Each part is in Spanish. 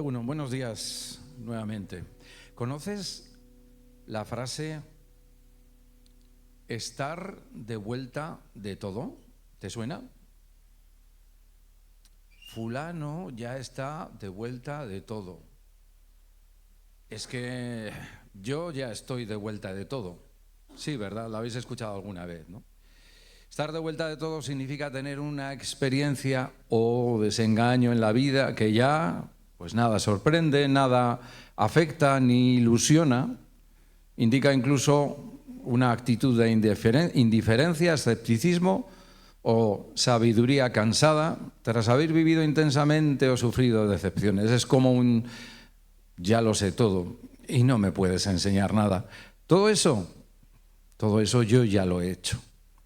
Uno, buenos días nuevamente. ¿Conoces la frase estar de vuelta de todo? ¿Te suena? Fulano ya está de vuelta de todo. Es que yo ya estoy de vuelta de todo. Sí, ¿verdad? Lo habéis escuchado alguna vez, ¿no? Estar de vuelta de todo significa tener una experiencia o desengaño en la vida que ya, pues nada sorprende, nada afecta ni ilusiona. Indica incluso una actitud de indiferencia, escepticismo o sabiduría cansada tras haber vivido intensamente o sufrido decepciones. Es como un ya lo sé todo y no me puedes enseñar nada. Todo eso yo ya lo he hecho.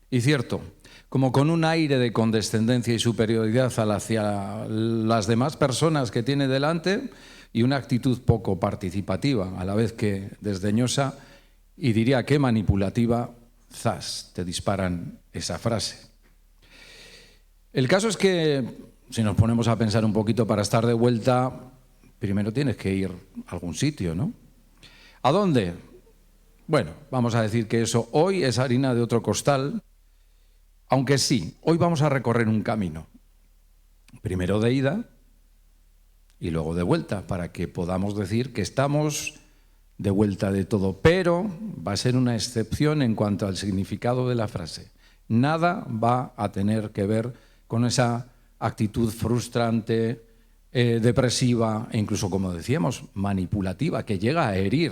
Y cierto, como con un aire de condescendencia y superioridad hacia las demás personas que tiene delante y una actitud poco participativa, a la vez que desdeñosa y diría que manipulativa, zas, te disparan esa frase. El caso es que, si nos ponemos a pensar un poquito para estar de vuelta, primero tienes que ir a algún sitio, ¿no? ¿A dónde? Bueno, vamos a decir que eso hoy es harina de otro costal. Aunque sí, hoy vamos a recorrer un camino, primero de ida y luego de vuelta, para que podamos decir que estamos de vuelta de todo. Pero va a ser una excepción en cuanto al significado de la frase. Nada va a tener que ver con esa actitud frustrante, depresiva e incluso, como decíamos, manipulativa, que llega a herir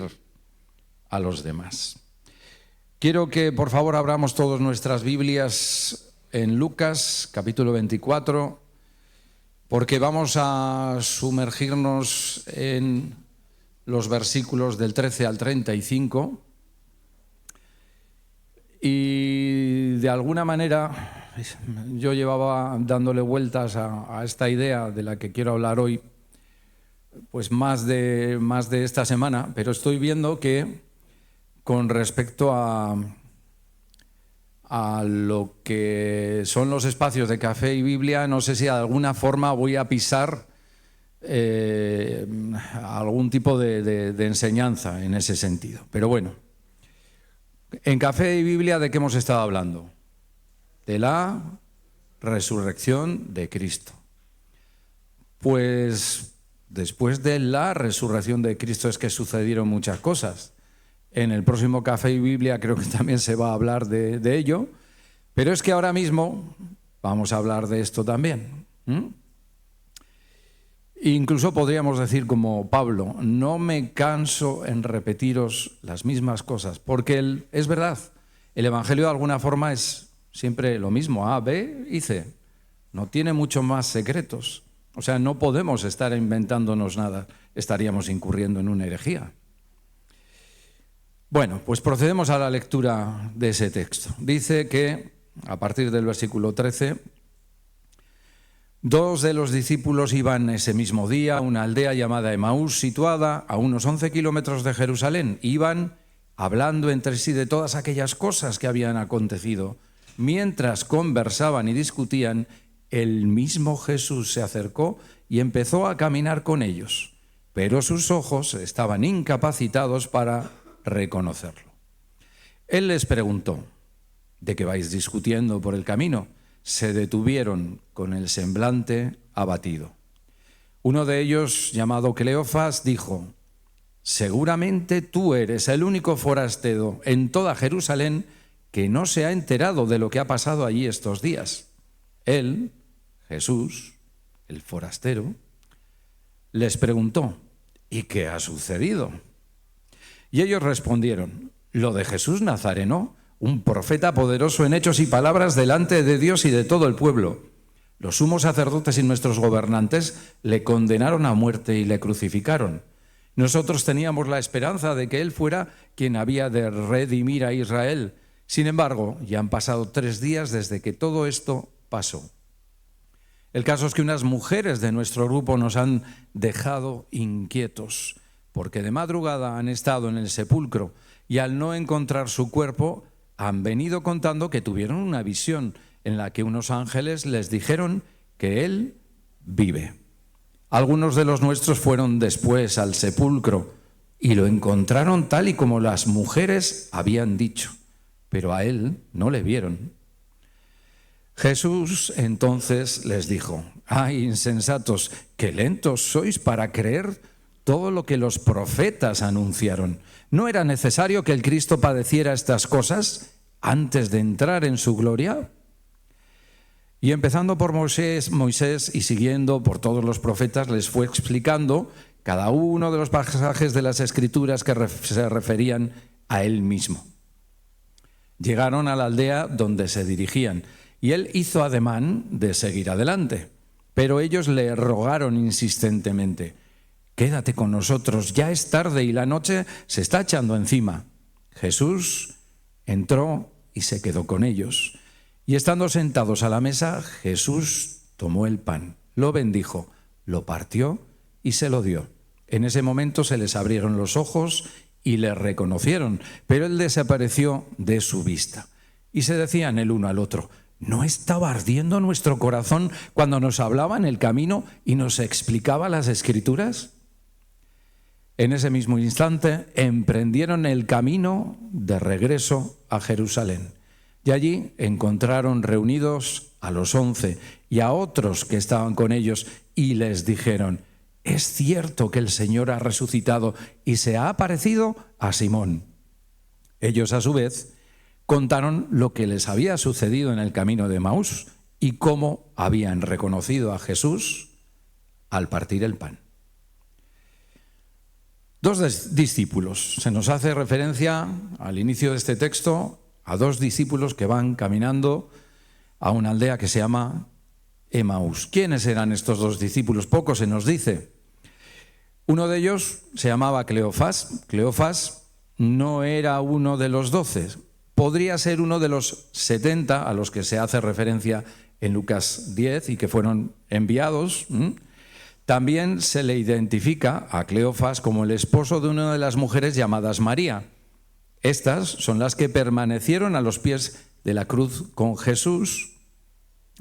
a los demás. Quiero que por favor abramos todas nuestras Biblias en Lucas, capítulo 24, porque vamos a sumergirnos en los versículos del 13 al 35 y de alguna manera yo llevaba dándole vueltas a esta idea de la que quiero hablar hoy, pues más de esta semana, pero estoy viendo que con respecto a lo que son los espacios de Café y Biblia, no sé si de alguna forma voy a pisar algún tipo de enseñanza en ese sentido. Pero bueno, en Café y Biblia, ¿de qué hemos estado hablando? De la resurrección de Cristo. Pues después de la resurrección de Cristo es que sucedieron muchas cosas. En el próximo Café y Biblia creo que también se va a hablar de ello, pero es que ahora mismo vamos a hablar de esto también. Incluso podríamos decir como Pablo, no me canso en repetiros las mismas cosas, porque es verdad, el Evangelio de alguna forma es siempre lo mismo, A, B y C, no tiene mucho más secretos, o sea, no podemos estar inventándonos nada, estaríamos incurriendo en una herejía. Bueno, pues procedemos a la lectura de ese texto. Dice que, a partir del versículo 13, dos de los discípulos iban ese mismo día a una aldea llamada Emaús, situada a unos 11 kilómetros de Jerusalén. Iban hablando entre sí de todas aquellas cosas que habían acontecido. Mientras conversaban y discutían, el mismo Jesús se acercó y empezó a caminar con ellos, pero sus ojos estaban incapacitados para reconocerlo. Él les preguntó, ¿de qué vais discutiendo por el camino? Se detuvieron con el semblante abatido. Uno de ellos, llamado Cleofas, dijo, seguramente tú eres el único forastero en toda Jerusalén que no se ha enterado de lo que ha pasado allí estos días. Él, Jesús, el forastero, les preguntó, ¿y qué ha sucedido? Y ellos respondieron, lo de Jesús Nazareno, un profeta poderoso en hechos y palabras delante de Dios y de todo el pueblo. Los sumos sacerdotes y nuestros gobernantes le condenaron a muerte y le crucificaron. Nosotros teníamos la esperanza de que él fuera quien había de redimir a Israel. Sin embargo, ya han pasado 3 días desde que todo esto pasó. El caso es que unas mujeres de nuestro grupo nos han dejado inquietos, porque de madrugada han estado en el sepulcro y al no encontrar su cuerpo han venido contando que tuvieron una visión en la que unos ángeles les dijeron que él vive. Algunos de los nuestros fueron después al sepulcro y lo encontraron tal y como las mujeres habían dicho, pero a él no le vieron. Jesús entonces les dijo: ¡ay, insensatos, qué lentos sois para creer todo lo que los profetas anunciaron! ¿No era necesario que el Cristo padeciera estas cosas antes de entrar en su gloria? Y empezando por Moisés y siguiendo por todos los profetas, les fue explicando cada uno de los pasajes de las Escrituras que se referían a él mismo. Llegaron a la aldea donde se dirigían y él hizo ademán de seguir adelante, pero ellos le rogaron insistentemente: quédate con nosotros, ya es tarde y la noche se está echando encima. Jesús entró y se quedó con ellos. Y estando sentados a la mesa, Jesús tomó el pan, lo bendijo, lo partió y se lo dio. En ese momento se les abrieron los ojos y le reconocieron, pero él desapareció de su vista. Y se decían el uno al otro: ¿no estaba ardiendo nuestro corazón cuando nos hablaba en el camino y nos explicaba las Escrituras? En ese mismo instante emprendieron el camino de regreso a Jerusalén. Y allí encontraron reunidos a los 11 y a otros que estaban con ellos y les dijeron: es cierto que el Señor ha resucitado y se ha aparecido a Simón. Ellos a su vez contaron lo que les había sucedido en el camino de Emaús y cómo habían reconocido a Jesús al partir el pan. Dos discípulos. Se nos hace referencia al inicio de este texto a dos discípulos que van caminando a una aldea que se llama Emaús. ¿Quiénes eran estos dos discípulos? Poco se nos dice. Uno de ellos se llamaba Cleofás. Cleofás no era uno de los 12. Podría ser uno de los 70 a los que se hace referencia en Lucas 10 y que fueron enviados. También se le identifica a Cleofás como el esposo de una de las mujeres llamadas María. Estas son las que permanecieron a los pies de la cruz con Jesús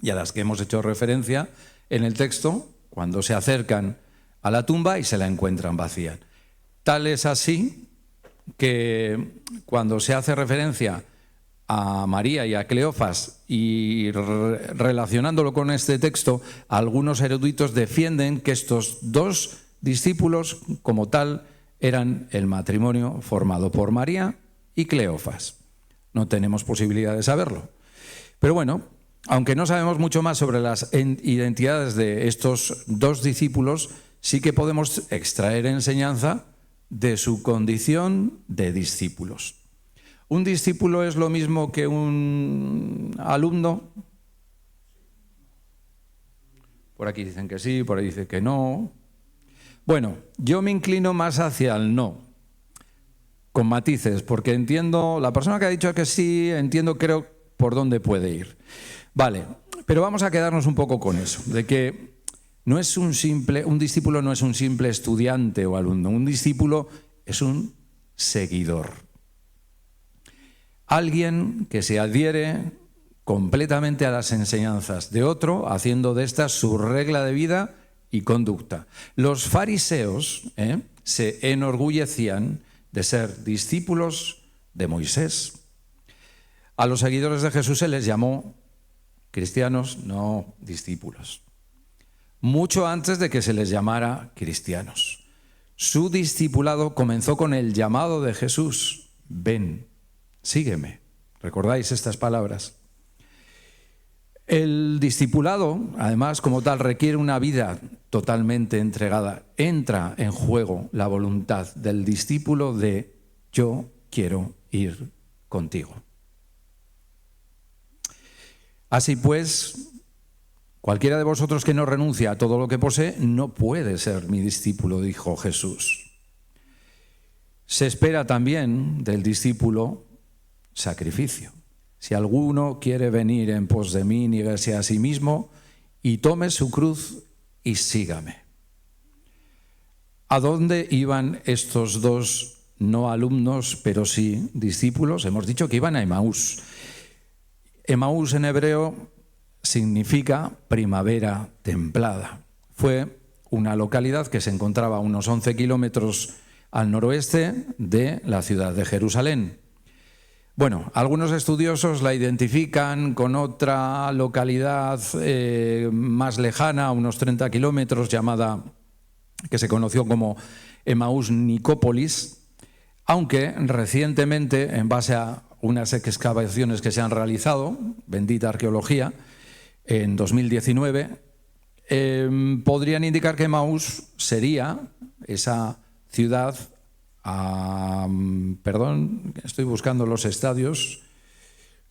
y a las que hemos hecho referencia en el texto cuando se acercan a la tumba y se la encuentran vacía. Tal es así que cuando se hace referencia a María y a Cleofás y relacionándolo con este texto, algunos eruditos defienden que estos dos discípulos como tal eran el matrimonio formado por María y Cleofás. No tenemos posibilidad de saberlo. Pero bueno, aunque no sabemos mucho más sobre las identidades de estos dos discípulos, sí que podemos extraer enseñanza de su condición de discípulos. ¿Un discípulo es lo mismo que un alumno? Por aquí dicen que sí, por ahí dicen que no. Bueno, yo me inclino más hacia el no, con matices, porque entiendo, la persona que ha dicho que sí, creo por dónde puede ir. Vale, pero vamos a quedarnos un poco con eso, de que un discípulo no es un simple estudiante o alumno, un discípulo es un seguidor. Alguien que se adhiere completamente a las enseñanzas de otro, haciendo de estas su regla de vida y conducta. Los fariseos se enorgullecían de ser discípulos de Moisés. A los seguidores de Jesús se les llamó cristianos, no discípulos. Mucho antes de que se les llamara cristianos. Su discipulado comenzó con el llamado de Jesús: ven, sígueme. ¿Recordáis estas palabras? El discipulado, además, como tal, requiere una vida totalmente entregada. Entra en juego la voluntad del discípulo de: yo quiero ir contigo. Así pues, cualquiera de vosotros que no renuncia a todo lo que posee no puede ser mi discípulo, dijo Jesús. Se espera también del discípulo sacrificio. Si alguno quiere venir en pos de mí, niéguese a sí mismo y tome su cruz y sígame. ¿A dónde iban estos dos no alumnos, pero sí discípulos? Hemos dicho que iban a Emaús. Emaús en hebreo significa primavera templada. Fue una localidad que se encontraba a unos 11 kilómetros al noroeste de la ciudad de Jerusalén. Bueno, algunos estudiosos la identifican con otra localidad más lejana, a unos 30 kilómetros, que se conoció como Emaús Nicópolis, aunque recientemente, en base a unas excavaciones que se han realizado, bendita arqueología, en 2019, podrían indicar que Emaús sería esa ciudad, estoy buscando los estadios,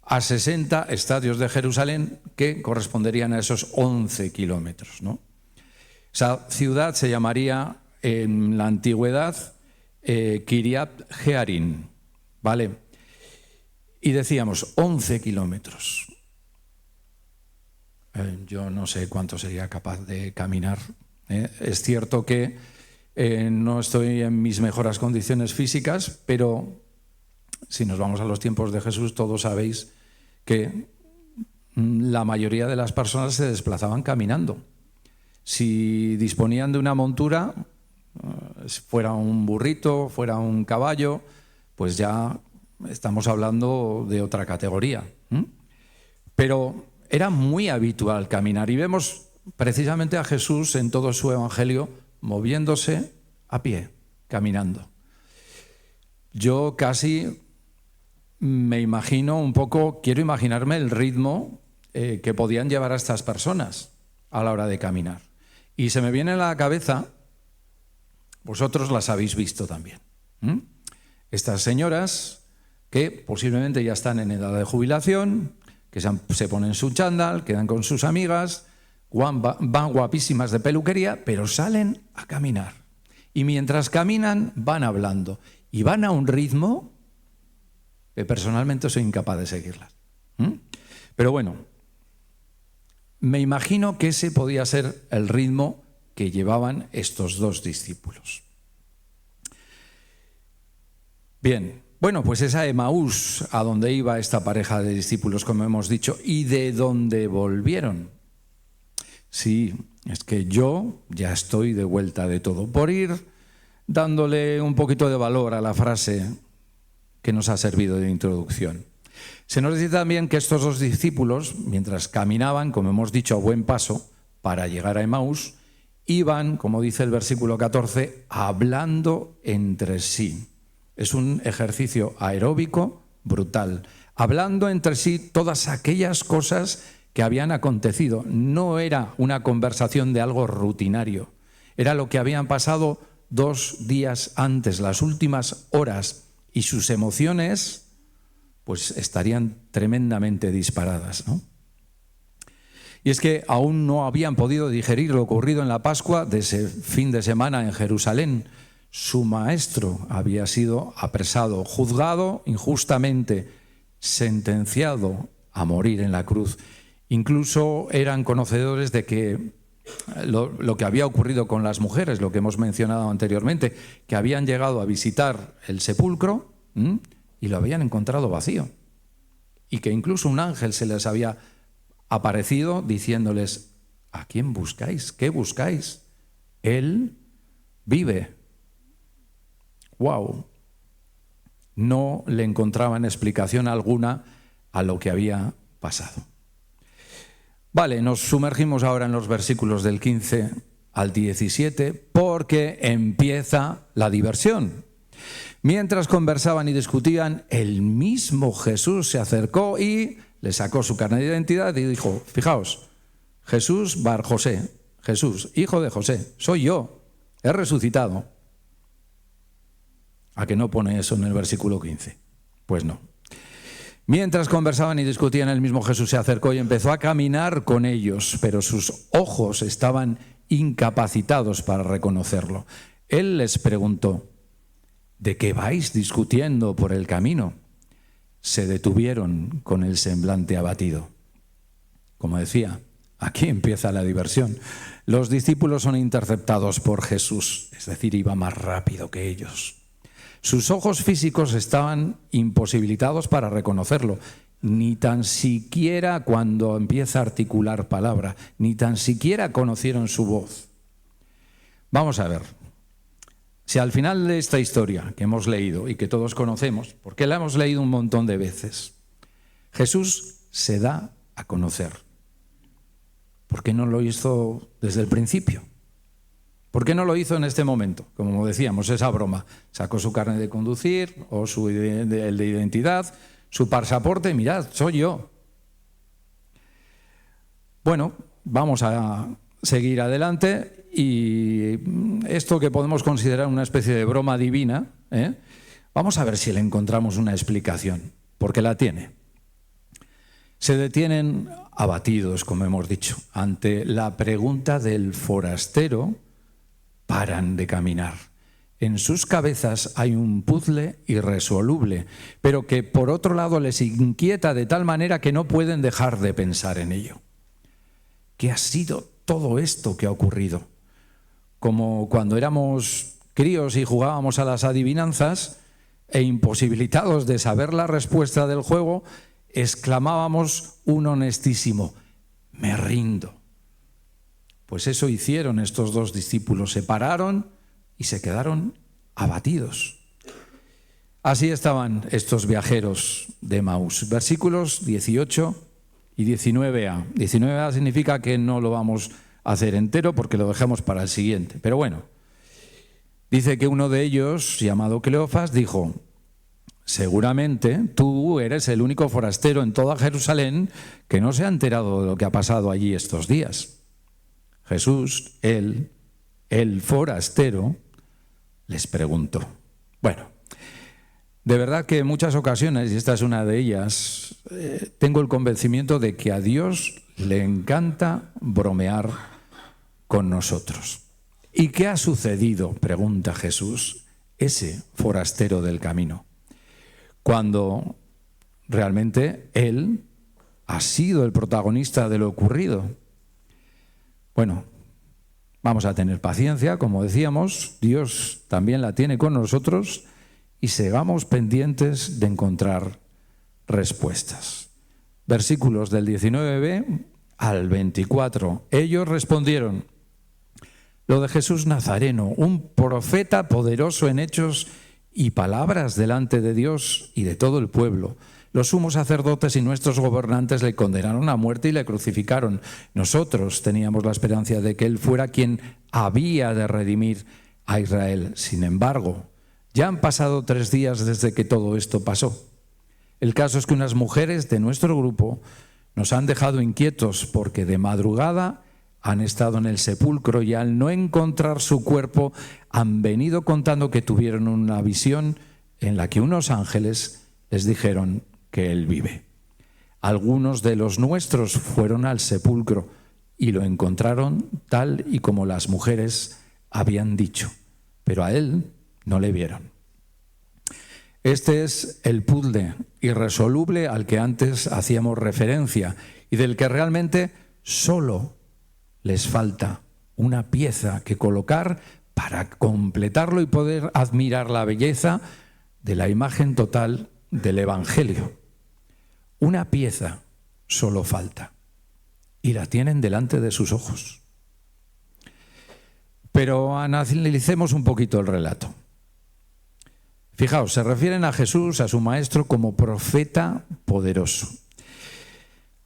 a 60 estadios de Jerusalén que corresponderían a esos 11 kilómetros, ¿no? Esa ciudad se llamaría en la antigüedad Kiryat Jearim, ¿vale? Y decíamos 11 kilómetros. Yo no sé cuánto sería capaz de caminar. Es cierto que no estoy en mis mejores condiciones físicas, pero si nos vamos a los tiempos de Jesús, todos sabéis que la mayoría de las personas se desplazaban caminando. Si disponían de una montura, fuera un burrito, fuera un caballo, pues ya estamos hablando de otra categoría. Pero era muy habitual caminar y vemos precisamente a Jesús en todo su evangelio moviéndose a pie, caminando. Yo casi me imagino un poco, quiero imaginarme el ritmo que podían llevar a estas personas a la hora de caminar. Y se me viene a la cabeza, vosotros las habéis visto también, estas señoras que posiblemente ya están en edad de jubilación, que se ponen su chándal, quedan con sus amigas, van guapísimas de peluquería, pero salen a caminar. Y mientras caminan, van hablando. Y van a un ritmo que personalmente soy incapaz de seguirlas. Pero bueno, me imagino que ese podía ser el ritmo que llevaban estos dos discípulos. Bien, bueno, pues esa Emaús, a donde iba esta pareja de discípulos, como hemos dicho, y de dónde volvieron. Sí, es que yo ya estoy de vuelta de todo. Por ir dándole un poquito de valor a la frase que nos ha servido de introducción. Se nos dice también que estos dos discípulos, mientras caminaban, como hemos dicho, a buen paso, para llegar a Emaús, iban, como dice el versículo 14, hablando entre sí. Es un ejercicio aeróbico brutal. Hablando entre sí todas aquellas cosas que habían acontecido. No era una conversación de algo rutinario. Era lo que habían pasado 2 días antes, las últimas horas, y sus emociones pues estarían tremendamente disparadas, ¿no? Y es que aún no habían podido digerir lo ocurrido en la Pascua de ese fin de semana en Jerusalén. Su maestro había sido apresado, juzgado injustamente, sentenciado a morir en la cruz. Incluso eran conocedores de que lo que había ocurrido con las mujeres, lo que hemos mencionado anteriormente, que habían llegado a visitar el sepulcro y lo habían encontrado vacío. Y que incluso un ángel se les había aparecido diciéndoles: ¿a quién buscáis? ¿Qué buscáis? Él vive. ¡Wow! No le encontraban explicación alguna a lo que había pasado. Vale, nos sumergimos ahora en los versículos del 15 al 17 porque empieza la diversión. Mientras conversaban y discutían, el mismo Jesús se acercó y le sacó su carnet de identidad y dijo: fijaos, Jesús Bar José, Jesús, hijo de José, soy yo, he resucitado. ¿A que no pone eso en el versículo 15? Pues no. Mientras conversaban y discutían, el mismo Jesús se acercó y empezó a caminar con ellos, pero sus ojos estaban incapacitados para reconocerlo. Él les preguntó: ¿de qué vais discutiendo por el camino? Se detuvieron con el semblante abatido. Como decía, aquí empieza la diversión. Los discípulos son interceptados por Jesús, es decir, iba más rápido que ellos. Sus ojos físicos estaban imposibilitados para reconocerlo, ni tan siquiera cuando empieza a articular palabra, ni tan siquiera conocieron su voz. Vamos a ver. Si al final de esta historia que hemos leído y que todos conocemos, porque la hemos leído un montón de veces, Jesús se da a conocer. ¿Por qué no lo hizo desde el principio? ¿Por qué no lo hizo en este momento? Como decíamos, esa broma. Sacó su carnet de conducir o el de identidad, su pasaporte, mirad, soy yo. Bueno, vamos a seguir adelante y esto que podemos considerar una especie de broma divina, vamos a ver si le encontramos una explicación, porque la tiene. Se detienen abatidos, como hemos dicho, ante la pregunta del forastero. Paran de caminar. En sus cabezas hay un puzzle irresoluble, pero que por otro lado les inquieta de tal manera que no pueden dejar de pensar en ello. ¿Qué ha sido todo esto que ha ocurrido? Como cuando éramos críos y jugábamos a las adivinanzas e imposibilitados de saber la respuesta del juego, exclamábamos un honestísimo: me rindo. Pues eso hicieron estos dos discípulos, se pararon y se quedaron abatidos. Así estaban estos viajeros de Emaús. Versículos 18 y 19a. 19a significa que no lo vamos a hacer entero porque lo dejamos para el siguiente. Pero bueno, dice que uno de ellos, llamado Cleofas, dijo: seguramente tú eres el único forastero en toda Jerusalén que no se ha enterado de lo que ha pasado allí estos días. Jesús, el forastero, les preguntó. Bueno, de verdad que en muchas ocasiones, y esta es una de ellas, tengo el convencimiento de que a Dios le encanta bromear con nosotros. ¿Y qué ha sucedido?, pregunta Jesús, ese forastero del camino, cuando realmente Él ha sido el protagonista de lo ocurrido. Bueno, vamos a tener paciencia, como decíamos, Dios también la tiene con nosotros y sigamos pendientes de encontrar respuestas. Versículos del 19b al 24. Ellos respondieron: lo de Jesús Nazareno, un profeta poderoso en hechos y palabras delante de Dios y de todo el pueblo. Los sumos sacerdotes y nuestros gobernantes le condenaron a muerte y le crucificaron. Nosotros teníamos la esperanza de que él fuera quien había de redimir a Israel. Sin embargo, ya han pasado 3 días desde que todo esto pasó. El caso es que unas mujeres de nuestro grupo nos han dejado inquietos porque de madrugada han estado en el sepulcro y al no encontrar su cuerpo han venido contando que tuvieron una visión en la que unos ángeles les dijeron que él vive. Algunos de los nuestros fueron al sepulcro y lo encontraron tal y como las mujeres habían dicho, pero a él no le vieron. Este es el puzzle irresoluble al que antes hacíamos referencia y del que realmente solo les falta una pieza que colocar para completarlo y poder admirar la belleza de la imagen total del Evangelio. Una pieza solo falta y la tienen delante de sus ojos. Pero analicemos un poquito el relato. Fijaos, se refieren a Jesús, a su maestro, como profeta poderoso.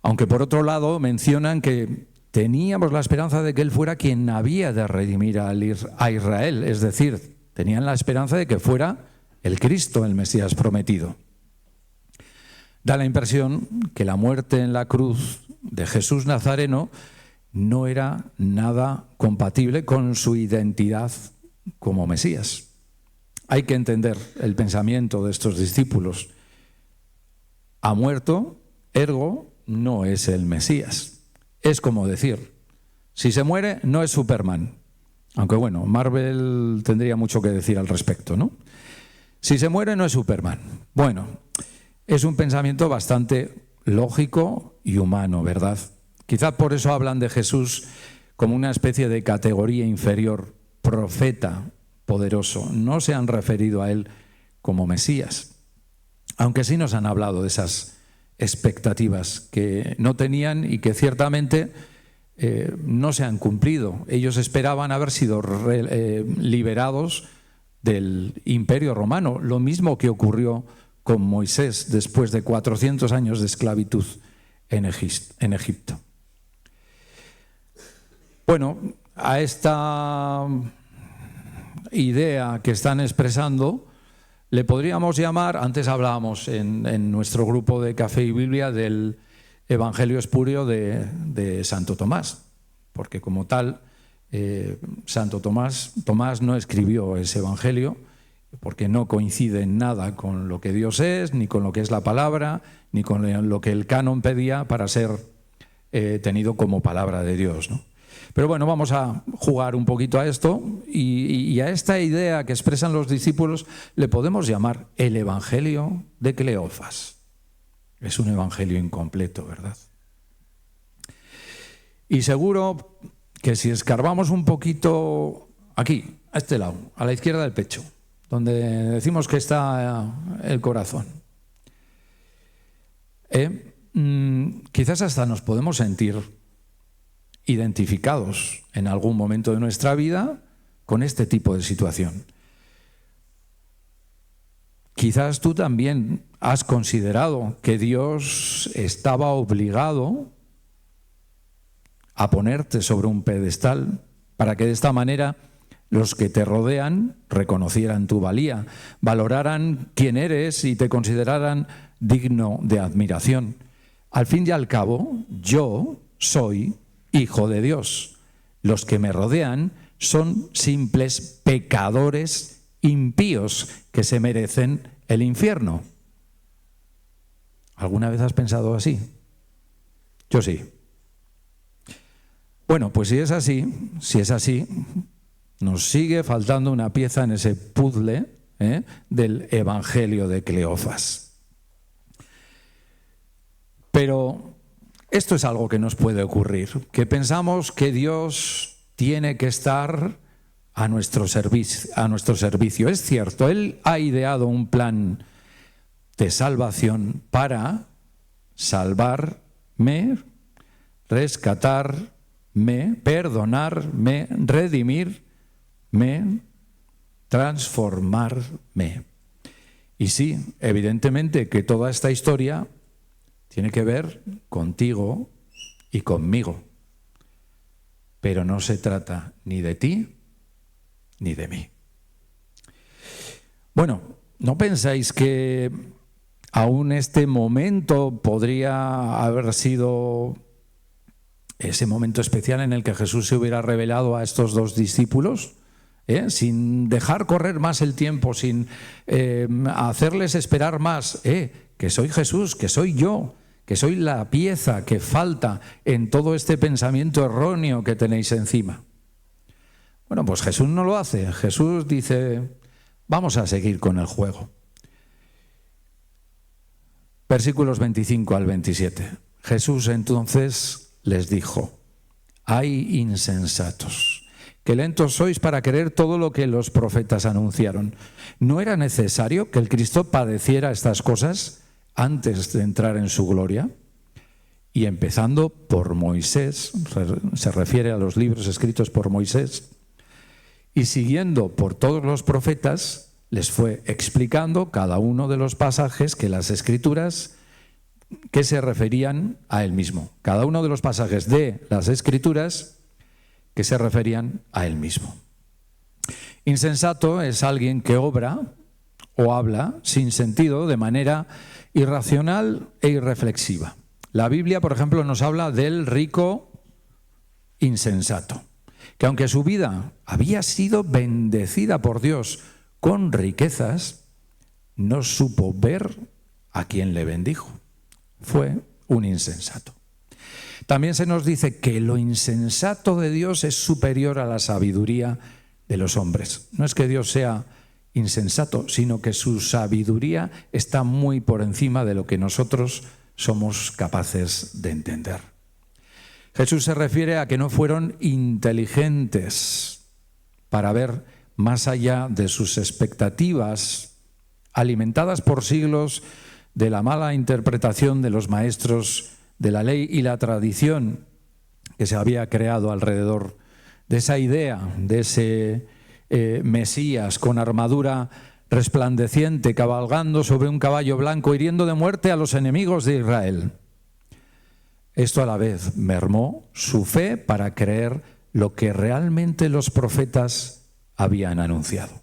Aunque por otro lado mencionan que teníamos la esperanza de que él fuera quien había de redimir a Israel, es decir, tenían la esperanza de que fuera el Cristo, el Mesías prometido. Da la impresión que la muerte en la cruz de Jesús Nazareno no era nada compatible con su identidad como Mesías. Hay que entender el pensamiento de estos discípulos. Ha muerto, ergo, no es el Mesías. Es como decir, si se muere, no es Superman. Aunque bueno, Marvel tendría mucho que decir al respecto, ¿no? Si se muere, no es Superman. Bueno, es un pensamiento bastante lógico y humano, ¿verdad? Quizá por eso hablan de Jesús como una especie de categoría inferior, profeta poderoso. No se han referido a él como Mesías, aunque sí nos han hablado de esas expectativas que no tenían y que ciertamente no se han cumplido. Ellos esperaban haber sido liberados del Imperio Romano, lo mismo que ocurrió con Moisés después de 400 años de esclavitud en Egipto. Bueno, a esta idea que están expresando le podríamos llamar, antes hablábamos en nuestro grupo de Café y Biblia del Evangelio espurio de Santo Tomás, porque como tal Santo Tomás no escribió ese Evangelio porque no coincide en nada con lo que Dios es, ni con lo que es la palabra, ni con lo que el canon pedía para ser tenido como palabra de Dios, ¿no? Pero bueno, vamos a jugar un poquito a esto y a esta idea que expresan los discípulos le podemos llamar el Evangelio de Cleofas. Es un evangelio incompleto, ¿verdad? Y seguro que si escarbamos un poquito aquí, a este lado, a la izquierda del pecho, donde decimos que está el corazón, quizás hasta nos podemos sentir identificados en algún momento de nuestra vida con este tipo de situación. Quizás tú también has considerado que Dios estaba obligado a ponerte sobre un pedestal para que de esta manera los que te rodean reconocieran tu valía, valoraran quién eres y te consideraran digno de admiración. Al fin y al cabo, yo soy hijo de Dios. Los que me rodean son simples pecadores impíos que se merecen el infierno. ¿Alguna vez has pensado así? Yo sí. Bueno, pues si es así, nos sigue faltando una pieza en ese puzzle del Evangelio de Cleofas. Pero esto es algo que nos puede ocurrir, que pensamos que Dios tiene que estar a nuestro servicio. Es cierto, Él ha ideado un plan de salvación para salvarme, rescatarme, perdonarme, redimirme, transformarme. Y sí, evidentemente que toda esta historia tiene que ver contigo y conmigo. Pero no se trata ni de ti ni de mí. Bueno, ¿no pensáis que aún este momento podría haber sido ese momento especial en el que Jesús se hubiera revelado a estos dos discípulos? Sin dejar correr más el tiempo, sin hacerles esperar más, que soy Jesús, que soy yo, que soy la pieza que falta en todo este pensamiento erróneo que tenéis encima. Bueno, pues Jesús no lo hace. Jesús dice, vamos a seguir con el juego. Versículos 25 al 27. Jesús entonces les dijo, hay insensatos, que lentos sois para creer todo lo que los profetas anunciaron. ¿No era necesario que el Cristo padeciera estas cosas antes de entrar en su gloria? Y empezando por Moisés, se refiere a los libros escritos por Moisés, y siguiendo por todos los profetas, les fue explicando cada uno de los pasajes que las Escrituras que se referían a él mismo. Cada uno de los pasajes de las Escrituras que se referían a él mismo. Insensato es alguien que obra o habla sin sentido, de manera irracional e irreflexiva. La Biblia, por ejemplo, nos habla del rico insensato, que aunque su vida había sido bendecida por Dios con riquezas, no supo ver a quien le bendijo. Fue un insensato. También se nos dice que lo insensato de Dios es superior a la sabiduría de los hombres. No es que Dios sea insensato, sino que su sabiduría está muy por encima de lo que nosotros somos capaces de entender. Jesús se refiere a que no fueron inteligentes para ver más allá de sus expectativas, alimentadas por siglos de la mala interpretación de los maestros de la ley y la tradición, que se había creado alrededor de esa idea, de ese Mesías con armadura resplandeciente, cabalgando sobre un caballo blanco, hiriendo de muerte a los enemigos de Israel. Esto a la vez mermó su fe para creer lo que realmente los profetas habían anunciado.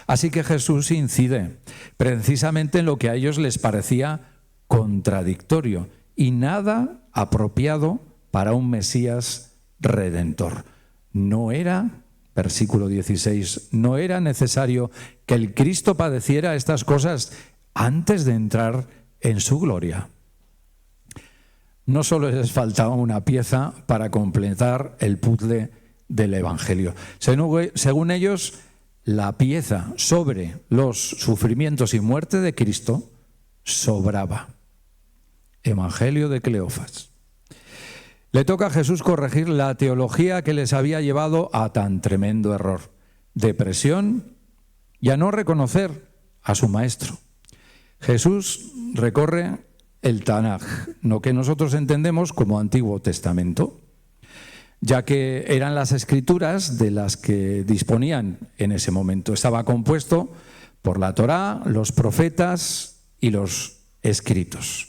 Así que Jesús incide precisamente en lo que a ellos les parecía contradictorio y nada apropiado para un Mesías redentor. No era, versículo 16, no era necesario que el Cristo padeciera estas cosas antes de entrar en su gloria. No solo les faltaba una pieza para completar el puzzle del Evangelio. Según ellos, la pieza sobre los sufrimientos y muerte de Cristo sobraba. Evangelio de Cleofas. Le toca a Jesús corregir la teología que les había llevado a tan tremendo error, depresión y a no reconocer a su maestro. Jesús recorre el Tanaj, lo que nosotros entendemos como Antiguo Testamento, ya que eran las escrituras de las que disponían en ese momento. Estaba compuesto por la Torá, los profetas y los escritos.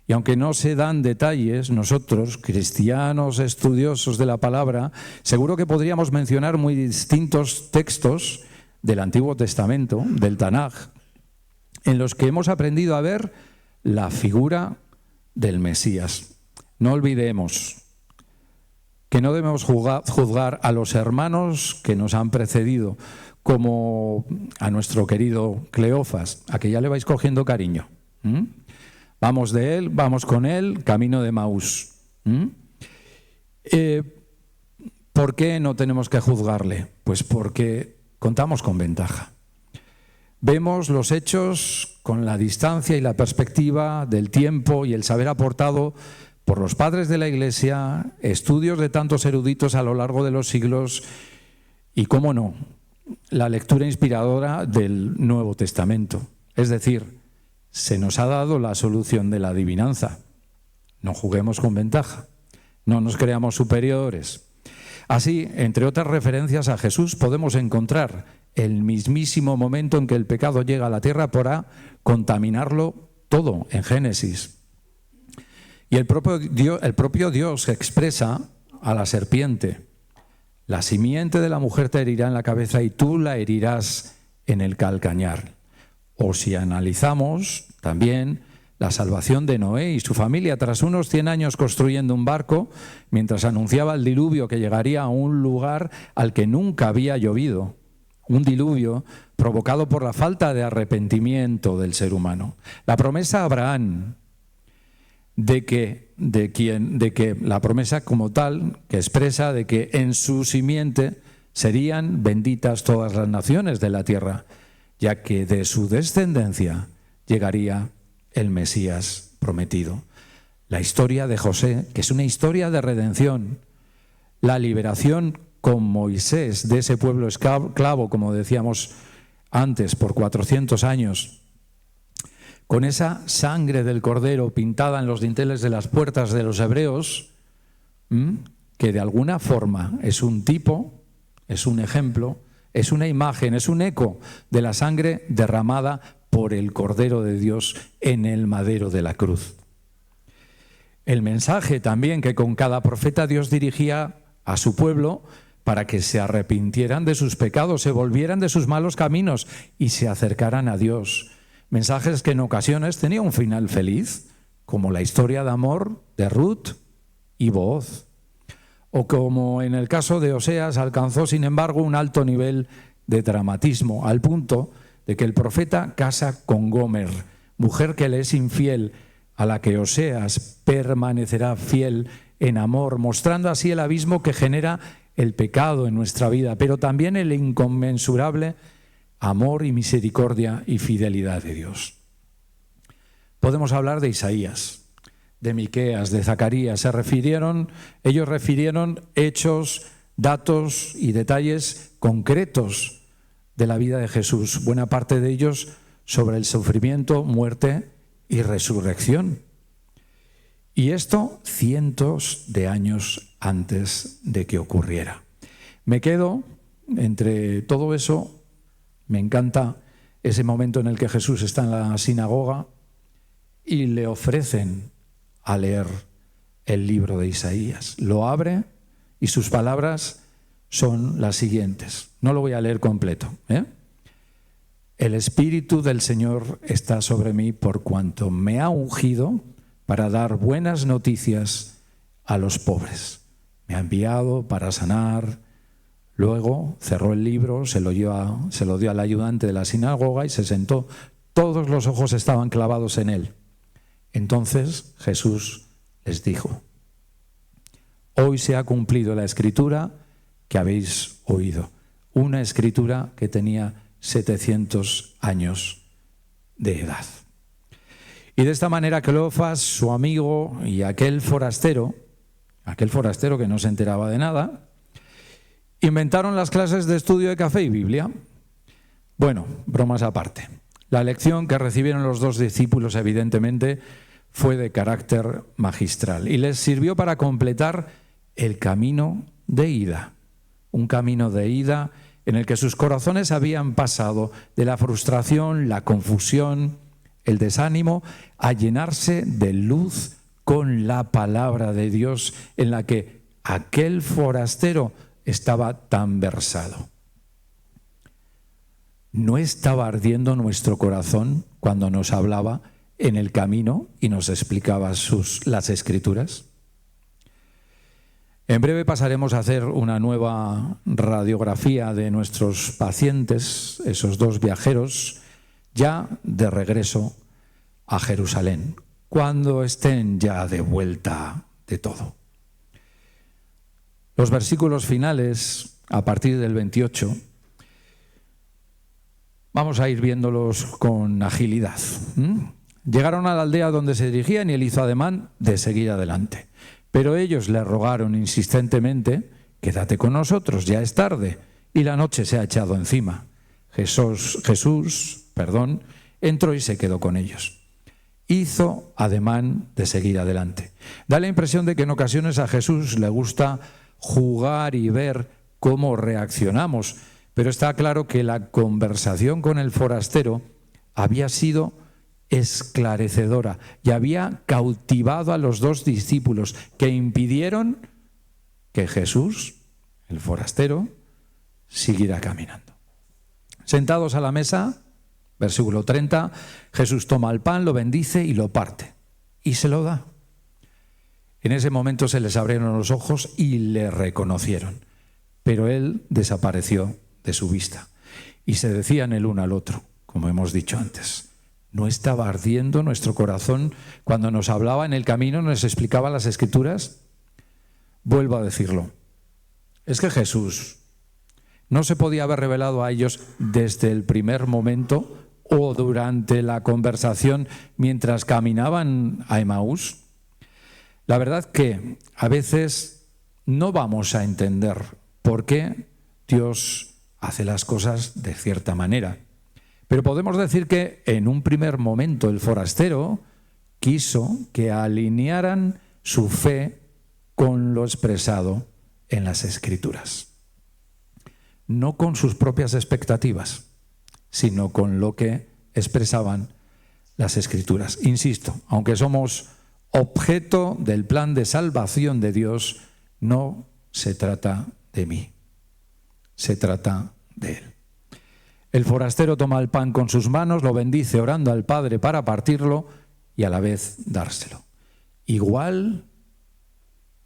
Y aunque no se dan detalles, nosotros, cristianos estudiosos de la palabra, seguro que podríamos mencionar muy distintos textos del Antiguo Testamento, del Tanaj, en los que hemos aprendido a ver la figura del Mesías. No olvidemos que no debemos juzgar a los hermanos que nos han precedido, como a nuestro querido Cleofas, a que ya le vais cogiendo cariño. Vamos de él, vamos con él, camino de Maús. ¿Por qué no tenemos que juzgarle? Pues porque contamos con ventaja. Vemos los hechos con la distancia y la perspectiva del tiempo y el saber aportado por los padres de la Iglesia, estudios de tantos eruditos a lo largo de los siglos y, cómo no, la lectura inspiradora del Nuevo Testamento. Es decir, se nos ha dado la solución de la adivinanza. No juguemos con ventaja, no nos creamos superiores. Así, entre otras referencias a Jesús, podemos encontrar el mismísimo momento en que el pecado llega a la tierra para contaminarlo todo, en Génesis. Y el propio Dios expresa a la serpiente: la simiente de la mujer te herirá en la cabeza y tú la herirás en el calcañar. O si analizamos también la salvación de Noé y su familia tras unos 100 años construyendo un barco, mientras anunciaba el diluvio que llegaría a un lugar al que nunca había llovido. Un diluvio provocado por la falta de arrepentimiento del ser humano. La promesa a Abraham de que la promesa como tal, que expresa de que en su simiente serían benditas todas las naciones de la tierra, ya que de su descendencia llegaría el Mesías prometido. La historia de José, que es una historia de redención, la liberación con Moisés de ese pueblo esclavo, como decíamos antes, por 400 años, con esa sangre del cordero pintada en los dinteles de las puertas de los hebreos, que de alguna forma es un tipo, es un ejemplo, es una imagen, es un eco de la sangre derramada por el Cordero de Dios en el madero de la cruz. El mensaje también que con cada profeta Dios dirigía a su pueblo para que se arrepintieran de sus pecados, se volvieran de sus malos caminos y se acercaran a Dios. Mensajes que en ocasiones tenían un final feliz, como la historia de amor de Ruth y Booz. O como en el caso de Oseas, alcanzó sin embargo un alto nivel de dramatismo, al punto de que el profeta casa con Gomer, mujer que le es infiel, a la que Oseas permanecerá fiel en amor, mostrando así el abismo que genera el pecado en nuestra vida, pero también el inconmensurable amor y misericordia y fidelidad de Dios. Podemos hablar de Isaías, de Miqueas, de Zacarías. Ellos refirieron hechos, datos y detalles concretos de la vida de Jesús, buena parte de ellos sobre el sufrimiento, muerte y resurrección. Y esto cientos de años antes de que ocurriera. Me quedo entre todo eso, me encanta ese momento en el que Jesús está en la sinagoga y le ofrecen a leer el libro de Isaías. Lo abre y sus palabras son las siguientes. No lo voy a leer completo, El Espíritu del Señor está sobre mí por cuanto me ha ungido para dar buenas noticias a los pobres. Me ha enviado para sanar. Luego cerró el libro, se lo dio al ayudante de la sinagoga y se sentó. Todos los ojos estaban clavados en él. Entonces Jesús les dijo: hoy se ha cumplido la escritura que habéis oído. Una escritura que tenía 700 años de edad. Y de esta manera Cleofas, su amigo, y aquel forastero que no se enteraba de nada, inventaron las clases de estudio de café y Biblia. Bueno, bromas aparte. La lección que recibieron los dos discípulos, evidentemente, fue de carácter magistral y les sirvió para completar el camino de ida. Un camino de ida en el que sus corazones habían pasado de la frustración, la confusión, el desánimo, a llenarse de luz con la palabra de Dios en la que aquel forastero estaba tan versado. ¿No estaba ardiendo nuestro corazón cuando nos hablaba en el camino y nos explicaba las Escrituras? En breve pasaremos a hacer una nueva radiografía de nuestros pacientes, esos dos viajeros, ya de regreso a Jerusalén, cuando estén ya de vuelta de todo. Los versículos finales, a partir del 28, vamos a ir viéndolos con agilidad. Llegaron a la aldea donde se dirigían y él hizo ademán de seguir adelante. Pero ellos le rogaron insistentemente: quédate con nosotros, ya es tarde y la noche se ha echado encima. Jesús, entró y se quedó con ellos. Hizo ademán de seguir adelante. Da la impresión de que en ocasiones a Jesús le gusta jugar y ver cómo reaccionamos, pero está claro que la conversación con el forastero había sido esclarecedora y había cautivado a los dos discípulos, que impidieron que Jesús, el forastero, siguiera caminando. Sentados a la mesa, versículo 30, Jesús toma el pan, lo bendice y lo parte y se lo da. En ese momento se les abrieron los ojos y le reconocieron, pero él desapareció de su vista y se decían el uno al otro, como hemos dicho antes: ¿no estaba ardiendo nuestro corazón cuando nos hablaba en el camino, nos explicaba las Escrituras? Vuelvo a decirlo, es que Jesús no se podía haber revelado a ellos desde el primer momento o durante la conversación mientras caminaban a Emaús. La verdad que a veces no vamos a entender por qué Dios hace las cosas de cierta manera. Pero podemos decir que en un primer momento el forastero quiso que alinearan su fe con lo expresado en las Escrituras. No con sus propias expectativas, sino con lo que expresaban las Escrituras. Insisto, aunque somos objeto del plan de salvación de Dios, no se trata de mí, se trata de Él. El forastero toma el pan con sus manos, lo bendice orando al Padre para partirlo y a la vez dárselo. Igual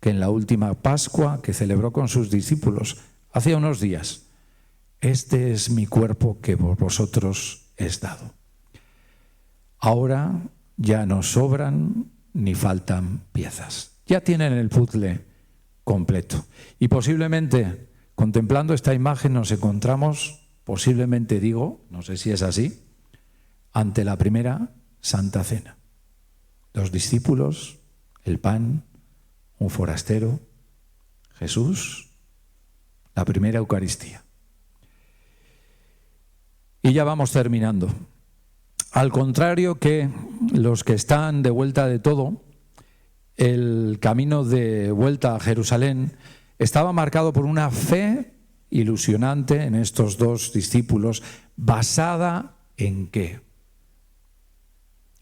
que en la última Pascua que celebró con sus discípulos hace unos días: este es mi cuerpo que por vosotros es dado. Ahora ya no sobran ni faltan piezas. Ya tienen el puzzle completo. Y posiblemente, contemplando esta imagen, nos encontramos, posiblemente digo, no sé si es así, ante la primera Santa Cena. Los discípulos, el pan, un forastero, Jesús, la primera Eucaristía. Y ya vamos terminando. Al contrario que los que están de vuelta de todo, el camino de vuelta a Jerusalén estaba marcado por una fe ilusionante en estos dos discípulos, basada ¿en qué?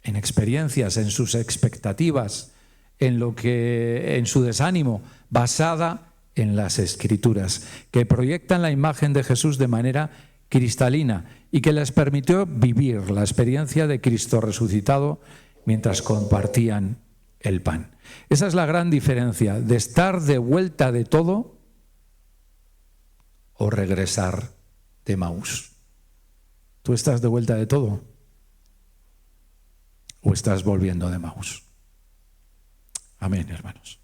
En experiencias, en sus expectativas, en su desánimo, basada en las Escrituras, que proyectan la imagen de Jesús de manera cristalina y que les permitió vivir la experiencia de Cristo resucitado mientras compartían el pan. Esa es la gran diferencia de estar de vuelta de todo o regresar de Emaús. ¿Tú estás de vuelta de todo o estás volviendo de Emaús? Amén, hermanos.